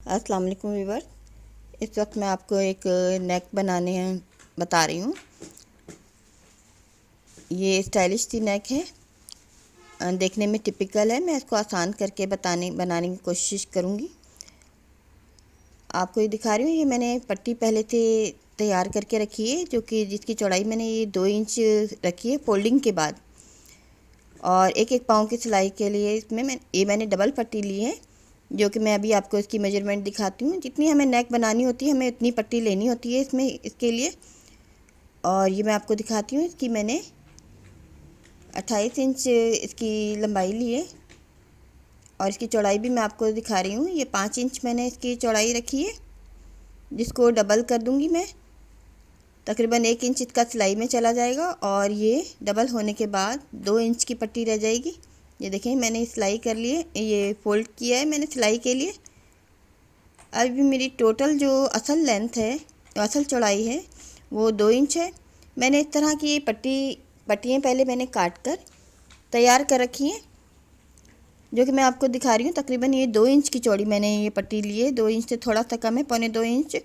अस्सलाम वालेकुम व्यूअर। इस वक्त मैं आपको एक नेक बनाने बता रही हूँ। ये स्टाइलिश सी नेक है, देखने में टिपिकल है। मैं इसको आसान करके बनाने की कोशिश करूँगी। आपको ये दिखा रही हूँ। ये मैंने पट्टी पहले से तैयार करके रखी है, जो कि जिसकी चौड़ाई मैंने ये 2 इंच रखी है फोल्डिंग के बाद। और एक एक पाँव की सिलाई के लिए इसमें मैंने डबल पट्टी ली है, जो कि मैं अभी आपको इसकी मेजरमेंट दिखाती हूँ। जितनी हमें नेक बनानी होती है हमें उतनी पट्टी लेनी होती है इसके लिए। और ये मैं आपको दिखाती हूँ। इसकी मैंने 28 इंच इसकी लंबाई ली है और इसकी चौड़ाई भी मैं आपको दिखा रही हूँ। ये 5 इंच मैंने इसकी चौड़ाई रखी है, जिसको डबल कर दूँगी मैं। तकरीबन 1 इंच इसका सिलाई में चला जाएगा और ये डबल होने के बाद 2 इंच की पट्टी रह जाएगी। ये देखें, मैंने सिलाई कर ली है, ये फोल्ड किया है मैंने सिलाई के लिए। अभी मेरी टोटल जो असल लेंथ है, असल चौड़ाई है, वो 2 इंच है। मैंने इस तरह की पट्टियाँ पहले मैंने काट कर तैयार कर रखी हैं, जो कि मैं आपको दिखा रही हूँ। तकरीबन ये 2 इंच की चौड़ी मैंने ये पट्टी ली है, 2 इंच से थोड़ा सा कम है, 1.25 इंच।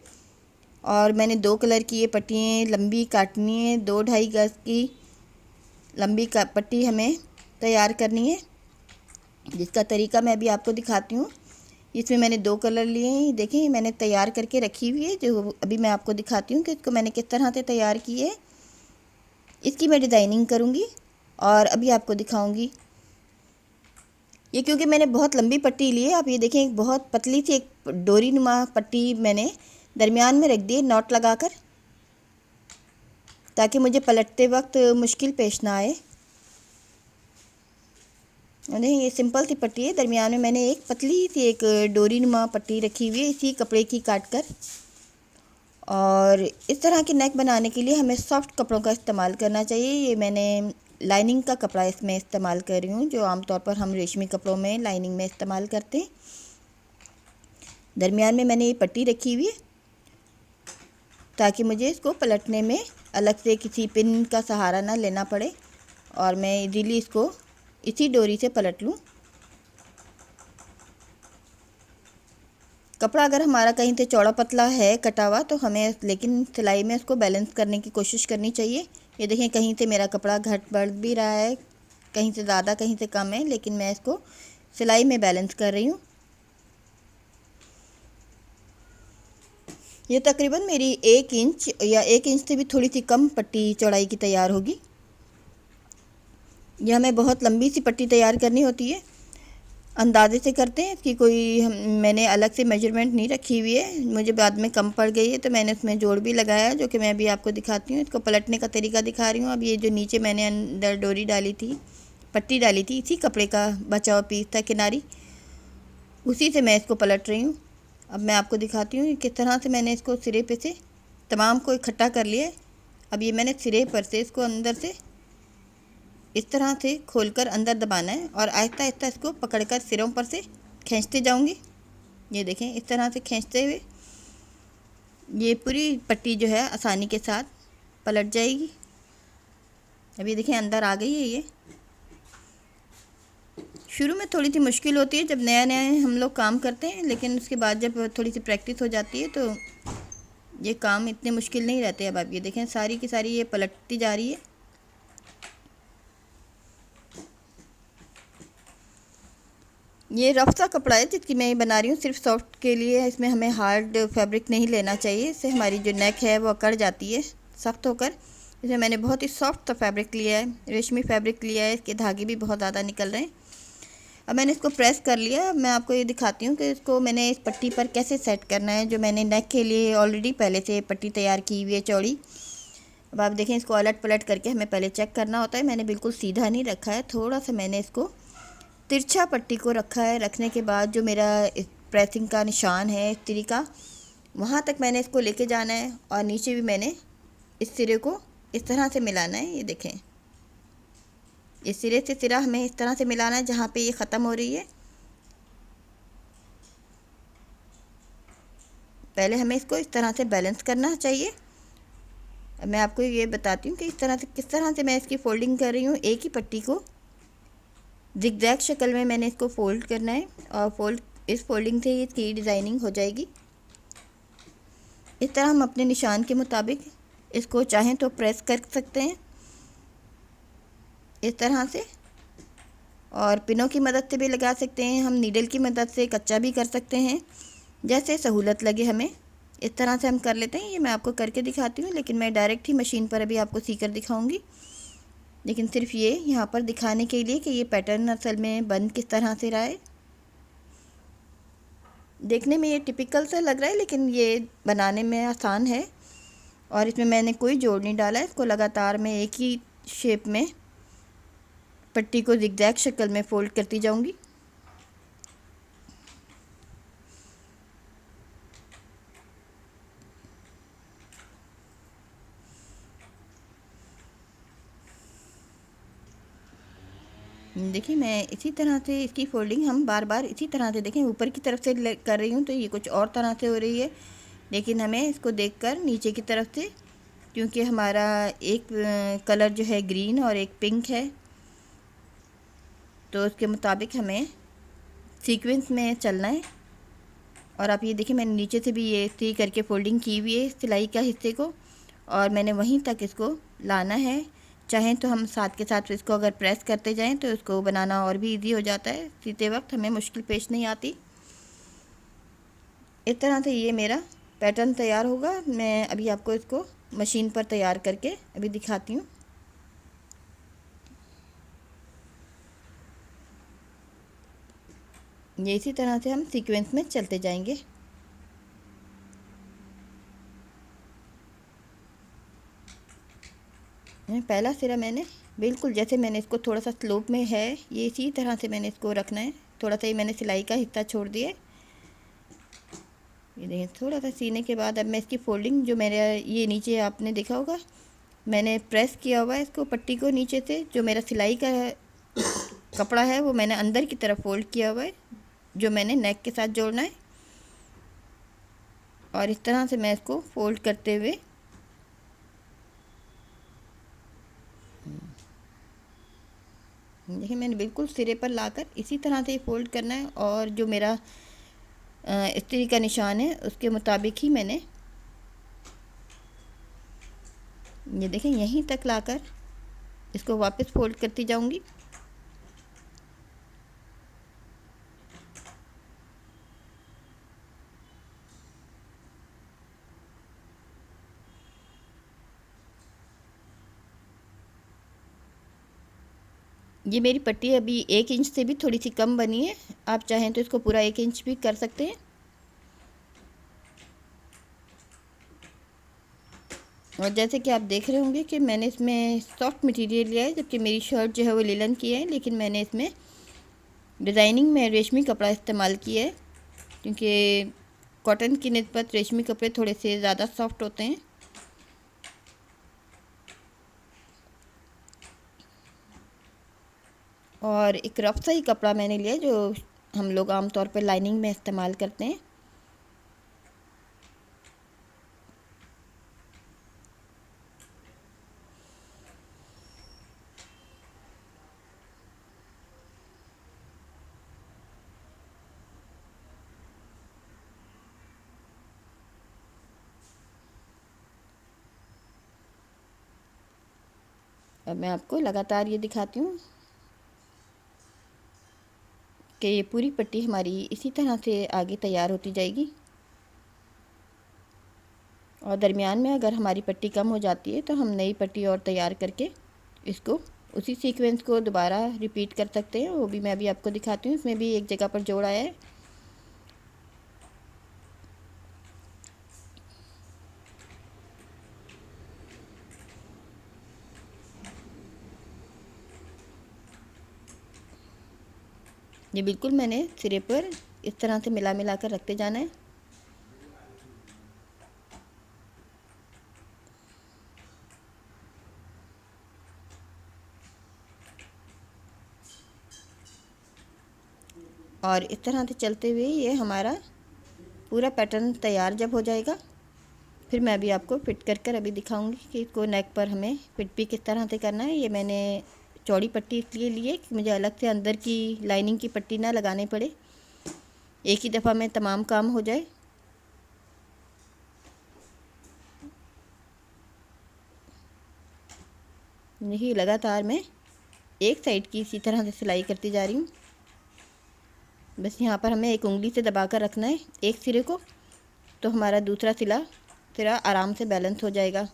और मैंने 2 कलर की ये पट्टियाँ लंबी काटनी है। 2-2.5 गज की लंबी पट्टी हमें तैयार करनी है, जिसका तरीका मैं अभी आपको दिखाती हूँ। इसमें मैंने 2 कलर लिए हैं। देखें, मैंने तैयार करके रखी हुई है, जो अभी मैं आपको दिखाती हूँ कि इसको मैंने किस तरह से तैयार की है। इसकी मैं डिज़ाइनिंग करूँगी और अभी आपको दिखाऊँगी। ये क्योंकि मैंने बहुत लंबी पट्टी ली है, आप ये देखें, एक बहुत पतली सी एक डोरी नुमा पट्टी मैंने दरमियान में रख दी है नॉट लगाकर, ताकि मुझे पलटते वक्त मुश्किल पेश ना आए। नहीं, ये सिंपल सी पट्टी है। दरमियान में मैंने एक पतली सी एक डोरी नुमा पट्टी रखी हुई है, इसी कपड़े की काट कर। और इस तरह की नेक बनाने के लिए हमें सॉफ्ट कपड़ों का इस्तेमाल करना चाहिए। ये मैंने लाइनिंग का कपड़ा इसमें इस्तेमाल कर रही हूँ, जो आमतौर पर हम रेशमी कपड़ों में लाइनिंग में इस्तेमाल करते हैं। दरमियान में मैंने ये पट्टी रखी हुई है, ताकि मुझे इसको पलटने में अलग से किसी पिन का सहारा ना लेना पड़े और मैं इजीली इसको इसी डोरी से पलट लूँ। कपड़ा अगर हमारा कहीं से चौड़ा पतला है कटा हुआ, तो हमें लेकिन सिलाई में इसको बैलेंस करने की कोशिश करनी चाहिए। ये देखें, कहीं से मेरा कपड़ा घट बढ़ भी रहा है, कहीं से ज़्यादा कहीं से कम है, लेकिन मैं इसको सिलाई में बैलेंस कर रही हूँ। ये तकरीबन मेरी 1 इंच या 1 इंच से भी थोड़ी सी कम पट्टी चौड़ाई की तैयार होगी। यह हमें बहुत लंबी सी पट्टी तैयार करनी होती है, अंदाजे से करते हैं। इसकी मैंने अलग से मेजरमेंट नहीं रखी हुई है, मुझे बाद में कम पड़ गई है तो मैंने उसमें जोड़ भी लगाया, जो कि मैं अभी आपको दिखाती हूँ। इसको पलटने का तरीका दिखा रही हूँ। अब ये जो नीचे मैंने अंदर डोरी डाली थी, पट्टी डाली थी, इसी कपड़े का बचा हुआ पीस था किनारी, उसी से मैं इसको पलट रही हूँ। अब मैं आपको दिखाती हूँ किस तरह से मैंने इसको सिरे पे से तमाम को इकट्ठा कर लिया है। अब ये मैंने सिरे पर से इसको अंदर से इस तरह से खोलकर अंदर दबाना है और आहिस्ता आहिस्ता इसको पकड़कर सिरों पर से खींचते जाऊंगी। ये देखें, इस तरह से खींचते हुए ये पूरी पट्टी जो है आसानी के साथ पलट जाएगी। अब ये देखें, अंदर आ गई है। ये शुरू में थोड़ी सी मुश्किल होती है जब नया नया हम लोग काम करते हैं, लेकिन उसके बाद जब थोड़ी सी प्रैक्टिस हो जाती है तो ये काम इतने मुश्किल नहीं रहते। अब आप ये देखें, सारी की सारी ये पलटती जा रही है। ये रफ सा कपड़ा है जिसकी मैं बना रही हूँ, सिर्फ सॉफ्ट के लिए। इसमें हमें हार्ड फैब्रिक नहीं लेना चाहिए, इससे हमारी जो नेक है वो अकड़ जाती है सख्त होकर। इसमें मैंने बहुत ही सॉफ्ट सा फैब्रिक लिया है, रेशमी फैब्रिक लिया है। इसके धागे भी बहुत ज़्यादा निकल रहे हैं। अब मैंने इसको प्रेस कर लिया। अब मैं आपको ये दिखाती हूँ कि इसको मैंने इस पट्टी पर कैसे सेट करना है, जो मैंने नेक के लिए ऑलरेडी पहले से पट्टी तैयार की हुई है चौड़ी। अब आप देखें, इसको अलट पलट करके हमें पहले चेक करना होता है। मैंने बिल्कुल सीधा नहीं रखा है, थोड़ा सा मैंने इसको तिरछा पट्टी को रखा है। रखने के बाद जो मेरा प्रेसिंग का निशान है इस्त्री का, वहाँ तक मैंने इसको लेके जाना है और नीचे भी मैंने इस सिरे को इस तरह से मिलाना है। ये देखें, इस सिरे से सिरा हमें इस तरह से मिलाना है जहाँ पे ये ख़त्म हो रही है। पहले हमें इसको इस तरह से बैलेंस करना चाहिए। अब मैं आपको ये बताती हूँ कि इस तरह से किस तरह से मैं इसकी फ़ोल्डिंग कर रही हूँ। एक ही पट्टी को ज़िगज़ैग शक्ल में मैंने इसको फ़ोल्ड करना है और फ़ोल्ड इस फोल्डिंग से इसकी डिज़ाइनिंग हो जाएगी। इस तरह हम अपने निशान के मुताबिक इसको चाहें तो प्रेस कर सकते हैं इस तरह से, और पिनों की मदद से भी लगा सकते हैं। हम नीडल की मदद से कच्चा भी कर सकते हैं, जैसे सहूलत लगे हमें। इस तरह से हम कर लेते हैं। ये मैं आपको करके दिखाती हूँ, लेकिन मैं डायरेक्ट ही मशीन पर अभी आपको सीकर दिखाऊंगी। लेकिन सिर्फ ये यहाँ पर दिखाने के लिए कि ये पैटर्न असल में बन किस तरह से रहा है। देखने में ये टिपिकल सा लग रहा है, लेकिन ये बनाने में आसान है। और इसमें मैंने कोई जोड़ नहीं डाला है। इसको लगातार मैं एक ही शेप में पट्टी को ज़िगज़ैग शक्ल में फ़ोल्ड करती जाऊंगी। देखिए, मैं इसी तरह से इसकी फोल्डिंग हम बार बार इसी तरह से, देखें ऊपर की तरफ से कर रही हूँ तो ये कुछ और तरह से हो रही है, लेकिन हमें इसको देखकर नीचे की तरफ से, क्योंकि हमारा एक कलर जो है ग्रीन और एक पिंक है, तो उसके मुताबिक हमें सीक्वेंस में चलना है। और आप ये देखिए, मैंने नीचे से भी ये सी करके फोल्डिंग की हुई है सिलाई का हिस्से को, और मैंने वहीं तक इसको लाना है। चाहें तो हम साथ के साथ इसको अगर प्रेस करते जाएं तो इसको बनाना और भी इजी हो जाता है, सीते वक्त हमें मुश्किल पेश नहीं आती। इस तरह से ये मेरा पैटर्न तैयार होगा। मैं अभी आपको इसको मशीन पर तैयार करके अभी दिखाती हूँ। ये इसी तरह से हम सीक्वेंस में चलते जाएंगे। पहला सिरा मैंने बिल्कुल जैसे मैंने इसको थोड़ा सा स्लोप में है, ये इसी तरह से मैंने इसको रखना है। थोड़ा सा ही मैंने सिलाई का हिस्सा छोड़ दिया है। ये देखिए, थोड़ा सा सीने के बाद अब मैं इसकी फोल्डिंग, जो मेरे ये नीचे आपने देखा होगा मैंने प्रेस किया हुआ है इसको, पट्टी को नीचे से, जो मेरा सिलाई का कपड़ा है वो मैंने अंदर की तरफ फोल्ड किया हुआ है, जो मैंने नेक के साथ जोड़ना है। और इस तरह से मैं इसको फोल्ड करते हुए देखिए, मैंने बिल्कुल सिरे पर लाकर इसी तरह से फोल्ड करना है। और जो मेरा इस्त्री का निशान है उसके मुताबिक ही मैंने, ये देखें, यहीं तक लाकर इसको वापस फोल्ड करती जाऊंगी। ये मेरी पट्टी अभी 1 इंच से भी थोड़ी सी कम बनी है। आप चाहें तो इसको पूरा 1 इंच भी कर सकते हैं। और जैसे कि आप देख रहे होंगे कि मैंने इसमें सॉफ्ट मटेरियल लिया है, जबकि मेरी शर्ट जो है वो लिलन की है, लेकिन मैंने इसमें डिज़ाइनिंग में रेशमी कपड़ा इस्तेमाल किया है, क्योंकि कॉटन की निस्बत रेशमी कपड़े थोड़े से ज़्यादा सॉफ्ट होते हैं। और एक रफ सा ही कपड़ा मैंने लिया जो हम लोग आमतौर पर लाइनिंग में इस्तेमाल करते हैं। अब मैं आपको लगातार ये दिखाती हूँ कि ये पूरी पट्टी हमारी इसी तरह से आगे तैयार होती जाएगी। और दरमियान में अगर हमारी पट्टी कम हो जाती है तो हम नई पट्टी और तैयार करके इसको उसी सीक्वेंस को दोबारा रिपीट कर सकते हैं। वो भी मैं अभी आपको दिखाती हूँ। इसमें भी एक जगह पर जोड़ आया है। ये बिल्कुल मैंने सिरे पर इस तरह से मिला मिला कर रखते जाना है। और इस तरह से चलते हुए ये हमारा पूरा पैटर्न तैयार जब हो जाएगा, फिर मैं अभी आपको फिट कर कर अभी दिखाऊंगी कि इसको नेक पर हमें फिट भी किस तरह से करना है। ये मैंने चौड़ी पट्टी इसलिए ली है कि मुझे अलग से अंदर की लाइनिंग की पट्टी ना लगानी पड़े। एक ही दफ़ा में तमाम काम हो जाए। देखिए लगातार मैं एक साइड की इसी तरह से सिलाई करती जा रही हूँ। बस यहाँ पर हमें एक उंगली से दबाकर रखना है एक सिरे को, तो हमारा दूसरा सिरा आराम से बैलेंस हो जाएगा।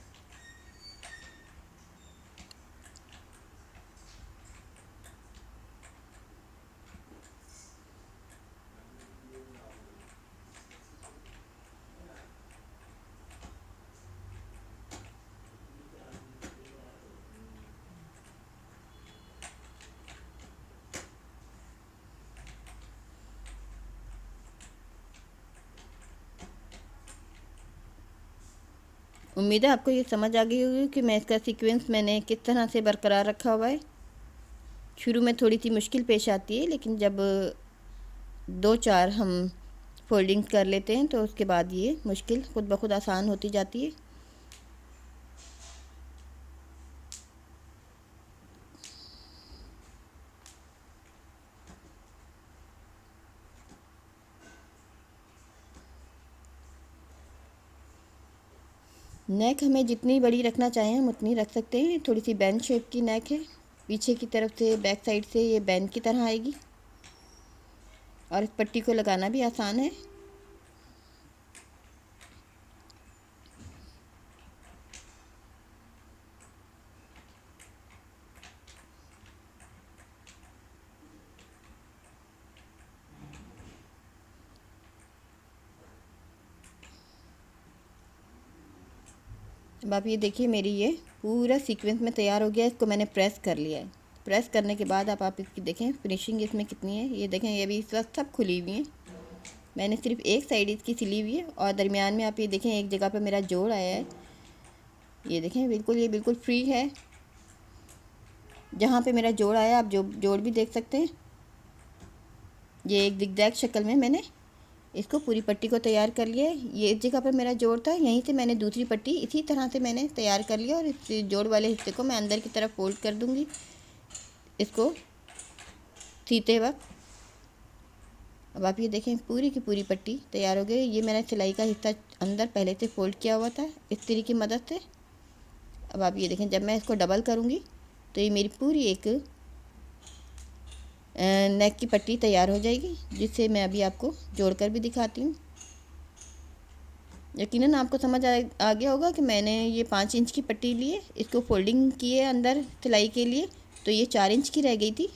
उम्मीद है आपको ये समझ आ गई होगी कि मैं इसका सीक्वेंस मैंने किस तरह से बरकरार रखा हुआ है। शुरू में थोड़ी सी मुश्किल पेश आती है, लेकिन जब 2-4 हम फोल्डिंग कर लेते हैं तो उसके बाद ये मुश्किल खुद ब खुद आसान होती जाती है। नेक हमें जितनी बड़ी रखना चाहें हम उतनी रख सकते हैं। थोड़ी सी बैन शेप की नेक है, पीछे की तरफ से बैक साइड से ये बैन की तरह आएगी और इस पट्टी को लगाना भी आसान है। अब आप ये देखिए मेरी ये पूरा सीक्वेंस में तैयार हो गया है। इसको मैंने प्रेस कर लिया है। प्रेस करने के बाद आप इसकी देखें फिनिशिंग इसमें कितनी है। ये देखें ये भी इस वक्त सब खुली हुई है। मैंने सिर्फ एक साइड इसकी सिली हुई है और दरमियान में आप ये देखें एक जगह पर मेरा जोड़ आया है। ये देखें बिल्कुल ये बिल्कुल फ्री है। जहाँ पे मेरा जोड़ आया आप जोड़ भी देख सकते हैं। ये एक ज़िगज़ैग शक्ल में मैंने इसको पूरी पट्टी को तैयार कर लिया है। ये इस जगह पर मेरा जोड़ था, यहीं से मैंने दूसरी पट्टी इसी तरह से मैंने तैयार कर लिया और इस जोड़ वाले हिस्से को मैं अंदर की तरफ फोल्ड कर दूँगी इसको सीते वक्त। अब आप ये देखें पूरी की पूरी पट्टी तैयार हो गई। ये मैंने सिलाई का हिस्सा अंदर पहले से फोल्ड किया हुआ था इस तरीके की मदद से। अब आप ये देखें जब मैं इसको डबल करूँगी तो ये मेरी पूरी एक नेक की पट्टी तैयार हो जाएगी, जिससे मैं अभी आपको जोड़कर भी दिखाती हूँ। यकीनन आपको समझ आ गया होगा कि मैंने ये 5 इंच की पट्टी ली है, इसको फोल्डिंग किए अंदर सिलाई के लिए, तो ये 4 इंच की रह गई थी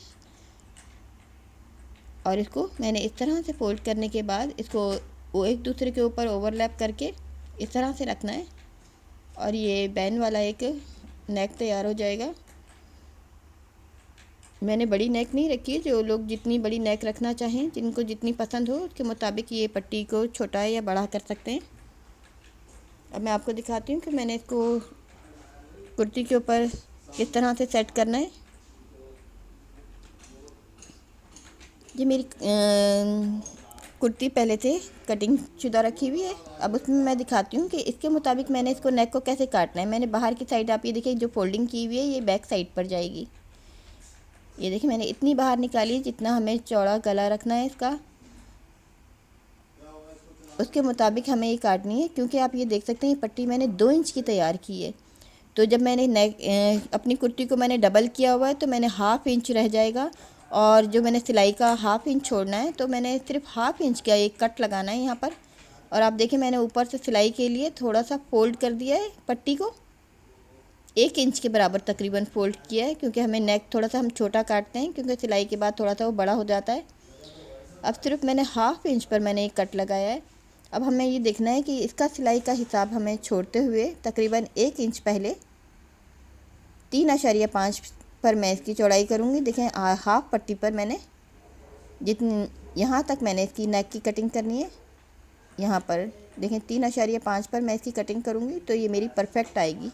और इसको मैंने इस तरह से फोल्ड करने के बाद इसको वो एक दूसरे के ऊपर ओवरलैप करके इस तरह से रखना है और ये बैन वाला एक नेक तैयार हो जाएगा। मैंने बड़ी नेक नहीं रखी है, जो लोग जितनी बड़ी नेक रखना चाहें, जिनको जितनी पसंद हो उसके मुताबिक ये पट्टी को छोटा या बड़ा कर सकते हैं। अब मैं आपको दिखाती हूँ कि मैंने इसको कुर्ती के ऊपर किस तरह से सेट करना है। ये मेरी कुर्ती पहले से कटिंग शुदा रखी हुई है। अब उसमें मैं दिखाती हूँ कि इसके मुताबिक मैंने इसको नेक को कैसे काटना है। मैंने बाहर की साइड आप ये देखिए जो फोल्डिंग की हुई है ये बैक साइड पर जाएगी। ये देखिए मैंने इतनी बाहर निकाली जितना हमें चौड़ा गला रखना है इसका, उसके मुताबिक हमें ये काटनी है। क्योंकि आप ये देख सकते हैं ये पट्टी मैंने 2 इंच की तैयार की है, तो जब मैंने नेक अपनी कुर्ती को मैंने डबल किया हुआ है तो मैंने हाफ़ इंच रह जाएगा और जो मैंने सिलाई का हाफ़ इंच छोड़ना है, तो मैंने सिर्फ हाफ़ इंच का एक कट लगाना है यहाँ पर। और आप देखें मैंने ऊपर से सिलाई के लिए थोड़ा सा फोल्ड कर दिया है पट्टी को, 1 इंच के बराबर तकरीबन फ़ोल्ड किया है, क्योंकि हमें नेक थोड़ा सा हम छोटा काटते हैं क्योंकि सिलाई के बाद थोड़ा सा वो बड़ा हो जाता है। अब सिर्फ मैंने हाफ़ इंच पर मैंने एक कट लगाया है। अब हमें ये देखना है कि इसका सिलाई का हिसाब हमें छोड़ते हुए तकरीबन 1 इंच पहले 3.5 पर मैं इसकी चौड़ाई करूँगी। देखें हाफ़ पट्टी पर मैंने जितनी यहाँ तक मैंने इसकी नेक की कटिंग करनी है, यहाँ पर देखें 3.5 पर मैं इसकी कटिंग करूँगी तो ये मेरी परफेक्ट आएगी।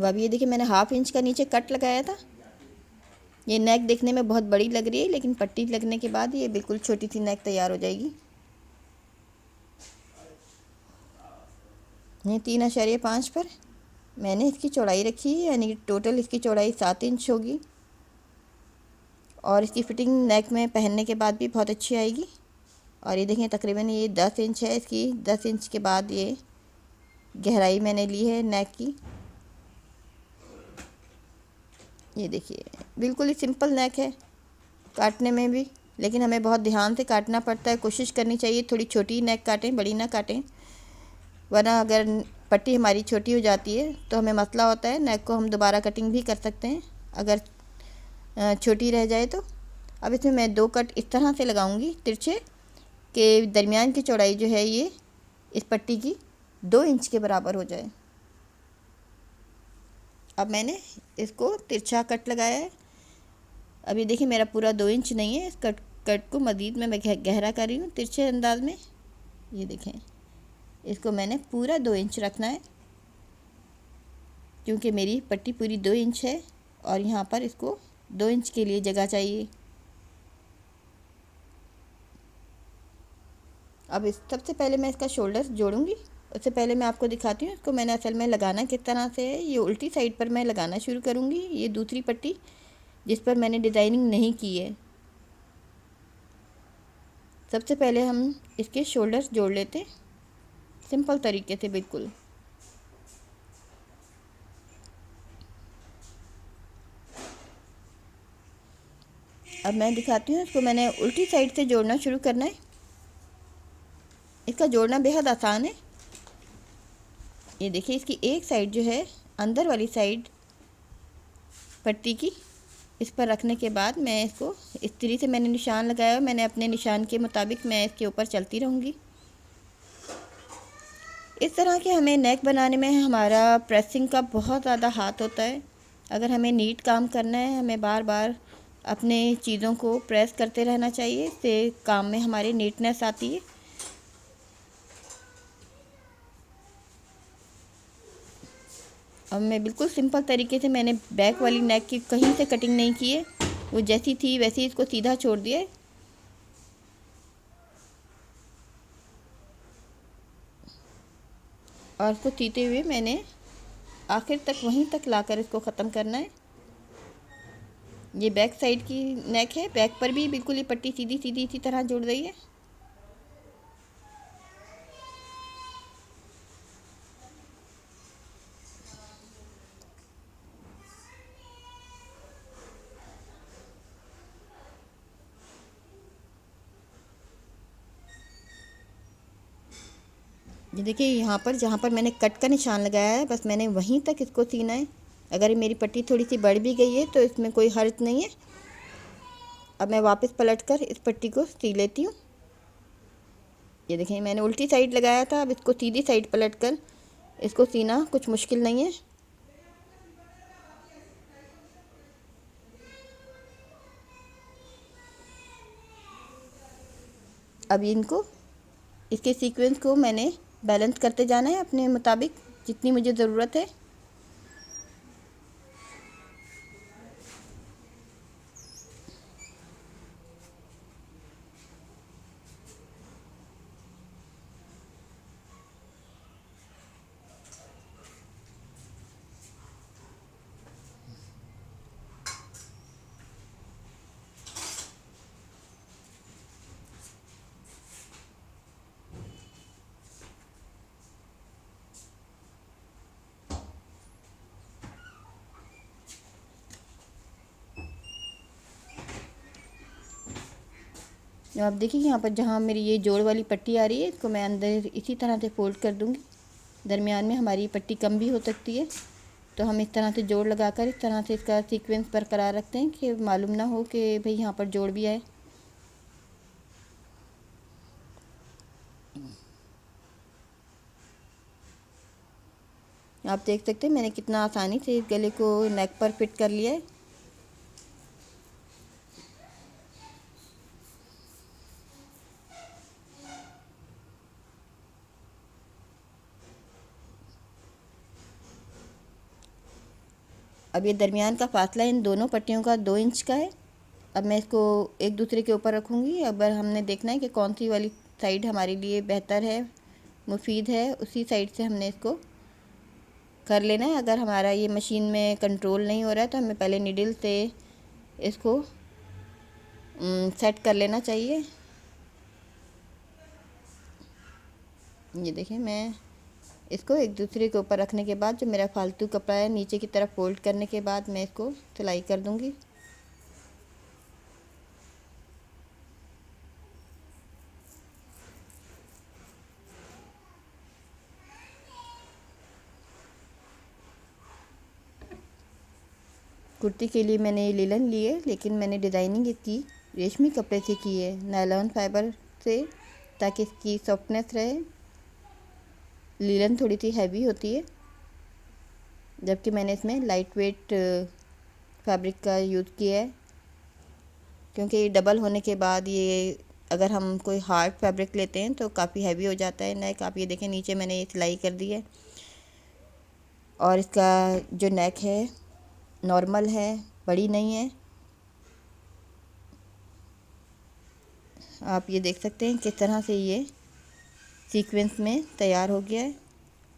अब ये देखिए मैंने हाफ़ इंच का नीचे कट लगाया था। ये नेक देखने में बहुत बड़ी लग रही है, लेकिन पट्टी लगने के बाद ये बिल्कुल छोटी सी नेक तैयार हो जाएगी। ये 3.5 पर मैंने इसकी चौड़ाई रखी है, यानी टोटल इसकी चौड़ाई 7 इंच होगी। और इसकी फ़िटिंग नेक में पहनने के बाद भी बहुत अच्छी आएगी। और ये देखें तकरीबन ये 10 इंच है, इसकी 10 इंच के बाद ये गहराई मैंने ली है नेक की। ये देखिए बिल्कुल ही सिंपल नेक है काटने में भी, लेकिन हमें बहुत ध्यान से काटना पड़ता है। कोशिश करनी चाहिए थोड़ी छोटी नेक काटें, बड़ी ना काटें, वरना अगर पट्टी हमारी छोटी हो जाती है तो हमें मसला होता है। नेक को हम दोबारा कटिंग भी कर सकते हैं अगर छोटी रह जाए तो। अब इसमें मैं 2 कट इस तरह से लगाऊंगी तिरछे कि दरमियान की चौड़ाई जो है ये इस पट्टी की 2 इंच के बराबर हो जाए। अब मैंने इसको तिरछा कट लगाया है। अब ये देखिए मेरा पूरा 2 इंच नहीं है, इस कट को मज़ीद मैं गहरा कर रही हूँ तिरछे अंदाज में। ये देखें इसको मैंने पूरा 2 इंच रखना है, क्योंकि मेरी पट्टी पूरी 2 इंच है और यहाँ पर इसको 2 इंच के लिए जगह चाहिए। अब इस सबसे पहले मैं इसका शोल्डर जोड़ूंगी। उससे पहले मैं आपको दिखाती हूँ इसको मैंने असल में लगाना किस तरह से है। ये उल्टी साइड पर मैं लगाना शुरू करूँगी, ये दूसरी पट्टी जिस पर मैंने डिज़ाइनिंग नहीं की है। सबसे पहले हम इसके शोल्डर जोड़ लेते हैं सिंपल तरीके से बिल्कुल। अब मैं दिखाती हूँ इसको मैंने उल्टी साइड से जोड़ना शुरू करना है। इसका जोड़ना बेहद आसान है। ये देखिए इसकी एक साइड जो है अंदर वाली साइड पट्टी की, इस पर रखने के बाद मैं इसको इस तरीके से मैंने निशान लगाया, मैंने अपने निशान के मुताबिक मैं इसके ऊपर चलती रहूँगी। इस तरह के हमें नेक बनाने में हमारा प्रेसिंग का बहुत ज़्यादा हाथ होता है। अगर हमें नीट काम करना है हमें बार बार अपने चीज़ों को प्रेस करते रहना चाहिए, इससे काम में हमारी नीटनेस आती है। अब मैं बिल्कुल सिंपल तरीके से मैंने बैक वाली नेक की कहीं से कटिंग नहीं की है, वो जैसी थी वैसे इसको सीधा छोड़ दिया है। और इसको सीते हुए मैंने आखिर तक वहीं तक लाकर इसको ख़त्म करना है। ये बैक साइड की नेक है, बैक पर भी बिल्कुल ये पट्टी सीधी सीधी इसी तरह जुड़ रही है। ये देखिए यहाँ पर जहाँ पर मैंने कट का निशान लगाया है बस मैंने वहीं तक इसको सीना है। अगर मेरी पट्टी थोड़ी सी बढ़ भी गई है तो इसमें कोई हर्ज नहीं है। अब मैं वापस पलटकर इस पट्टी को सी लेती हूँ। ये देखिए मैंने उल्टी साइड लगाया था, अब इसको सीधी साइड पलटकर इसको सीना कुछ मुश्किल नहीं है। अब इनको इसके सीक्वेंस को मैंने बैलेंस करते जाना है अपने मुताबिक जितनी मुझे ज़रूरत है। अब आप देखिए यहाँ पर जहाँ मेरी ये जोड़ वाली पट्टी आ रही है इसको मैं अंदर इसी तरह से फोल्ड कर दूँगी। दरमियान में हमारी पट्टी कम भी हो सकती है, तो हम इस तरह से जोड़ लगाकर इस तरह से इसका सीक्वेंस बरकरार रखते हैं कि मालूम ना हो कि भाई यहाँ पर जोड़ भी आए। आप देख सकते हैं मैंने कितना आसानी से इस गले को नेक पर फिट कर लिया है। अब ये दरमियान का फासला इन दोनों पट्टियों का 2 इंच का है। अब मैं इसको एक दूसरे के ऊपर रखूँगी। अब हमने देखना है कि कौन सी वाली साइड हमारे लिए बेहतर है, मुफीद है, उसी साइड से हमने इसको कर लेना है। अगर हमारा ये मशीन में कंट्रोल नहीं हो रहा है तो हमें पहले नीडल से इसको सेट कर लेना चाहिए। ये देखिए, मैं इसको एक दूसरे के ऊपर रखने के बाद जो मेरा फालतू कपड़ा है नीचे की तरफ फोल्ड करने के बाद मैं इसको सिलाई कर दूंगी। कुर्ती के लिए मैंने ये लिलन लिए, लेकिन मैंने डिज़ाइनिंग इसकी रेशमी कपड़े से की है, नायलॉन फाइबर से, ताकि इसकी सॉफ्टनेस रहे। लिलन थोड़ी सी हैवी होती है, जबकि मैंने इसमें लाइट वेट फैब्रिक का यूज़ किया है, क्योंकि ये डबल होने के बाद ये अगर हम कोई हार्ड फैब्रिक लेते हैं तो काफ़ी हैवी हो जाता है नेक। आप ये देखें, नीचे मैंने ये सिलाई कर दी है और इसका जो नेक है नॉर्मल है, बड़ी नहीं है। आप ये देख सकते हैं किस तरह से ये सीक्वेंस में तैयार हो गया है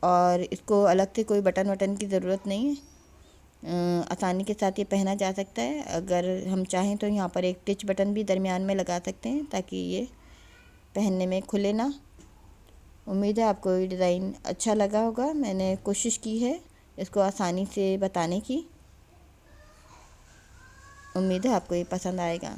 और इसको अलग से कोई बटन वटन की ज़रूरत नहीं है। आसानी के साथ ये पहना जा सकता है। अगर हम चाहें तो यहाँ पर एक टिच बटन भी दरमियान में लगा सकते हैं ताकि ये पहनने में खुले ना। उम्मीद है आपको ये डिज़ाइन अच्छा लगा होगा। मैंने कोशिश की है इसको आसानी से बताने की। उम्मीद है आपको ये पसंद आएगा।